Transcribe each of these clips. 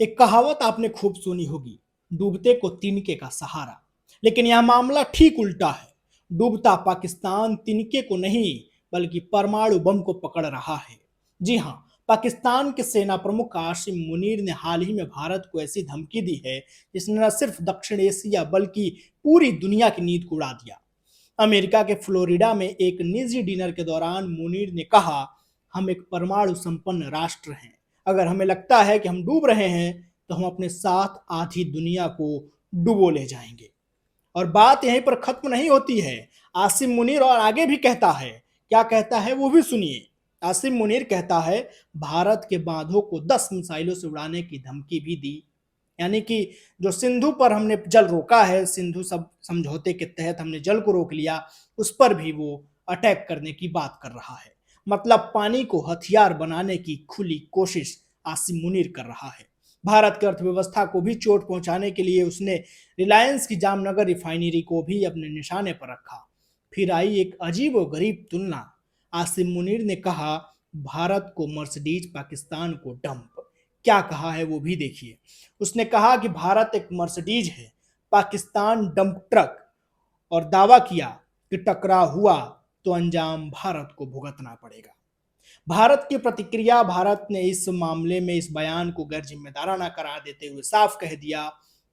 एक कहावत आपने खूब सुनी होगी, डूबते को तिनके का सहारा। लेकिन यह मामला ठीक उल्टा है। डूबता पाकिस्तान तिनके को नहीं, बल्कि परमाणु बम को पकड़ रहा है। जी हाँ, पाकिस्तान के सेना प्रमुख आसिम मुनीर ने हाल ही में भारत को ऐसी धमकी दी है जिसने न सिर्फ दक्षिण एशिया बल्कि पूरी दुनिया की नींद को उड़ा दिया। अमेरिका के फ्लोरिडा में एक निजी डिनर के दौरान मुनीर ने कहा, हम एक परमाणु संपन्न राष्ट्र हैं। अगर हमें लगता है कि हम डूब रहे हैं तो हम अपने साथ आधी दुनिया को डुबो ले जाएंगे। और बात यहीं पर खत्म नहीं होती है। आसिम मुनीर और आगे भी कहता है। क्या कहता है वो भी सुनिए। आसिम मुनीर कहता है, भारत के बांधों को 10 मिसाइलों से उड़ाने की धमकी भी दी। यानी कि जो सिंधु पर हमने जल रोका है, सिंधु सब समझौते के तहत हमने जल को रोक लिया, उस पर भी वो अटैक करने की बात कर रहा है। मतलब पानी को हथियार बनाने की खुली कोशिश आसिम मुनीर कर रहा है। भारत की अर्थव्यवस्था को भी चोट पहुंचाने के लिए उसने रिलायंस की जामनगर रिफाइनरी को भी अपने निशाने पर रखा। फिर आई एक अजीब और गरीब तुलना। आसिम मुनीर ने कहा, भारत को मर्सिडीज, पाकिस्तान को डंप। क्या कहा है वो भी देखिए। उसने कहा कि भारत एक मर्सिडीज है, पाकिस्तान डंप ट्रक, और दावा किया कि टकराव हुआ तो अंजाम भारत को भुगतना पड़ेगा। भारत की प्रतिक्रिया, भारत ने इस मामले में इस बयान को गैर जिम्मेदाराना करार देते हुए साफ कह दिया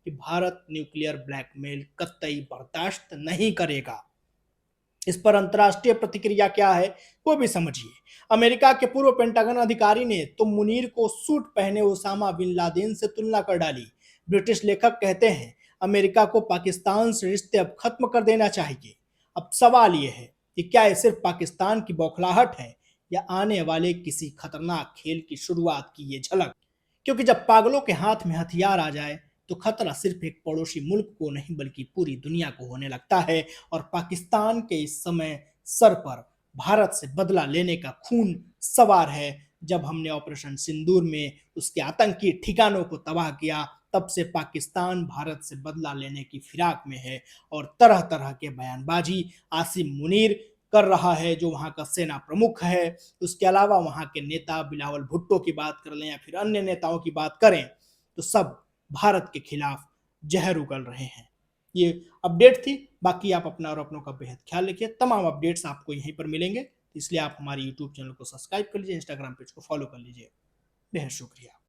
कि भारत न्यूक्लियर ब्लैकमेल कतई बर्दाश्त नहीं करेगा। इस पर अंतर्राष्ट्रीय प्रतिक्रिया क्या है वो भी समझिए। अमेरिका के पूर्व पेंटागन अधिकारी ने तो मुनीर को सूट पहने ओसामा बिन लादेन से तुलना कर डाली। ब्रिटिश लेखक कहते हैं, अमेरिका को पाकिस्तान से रिश्ते अब खत्म कर देना चाहिए। अब सवाल यह है कि क्या ये सिर्फ पाकिस्तान की बौखलाहट है या आने वाले किसी खतरनाक खेल की शुरुआत की ये झलक। क्योंकि जब पागलों के हाथ में हथियार आ जाए तो खतरा सिर्फ एक पड़ोसी मुल्क को नहीं बल्कि पूरी दुनिया को होने लगता है। और पाकिस्तान के इस समय सर पर भारत से बदला लेने का खून सवार है। जब हमने ऑपरेशन सिंदूर में उसके आतंकी ठिकानों को तबाह किया, तब से पाकिस्तान भारत से बदला लेने की फिराक में है और तरह तरह के बयानबाजी आसिम मुनीर कर रहा है, जो वहां का सेना प्रमुख है। उसके अलावा वहां के नेता बिलावल भुट्टो की बात कर लें या फिर अन्य नेताओं की बात करें, तो सब भारत के खिलाफ जहर उगल रहे हैं। ये अपडेट थी। बाकी आप अपना और अपनों का बेहद ख्याल रखिए। तमाम अपडेट्स आपको यहीं पर मिलेंगे, इसलिए आप हमारे यूट्यूब चैनल को सब्सक्राइब कर लीजिए, इंस्टाग्राम पेज को फॉलो कर लीजिए। बेहद शुक्रिया।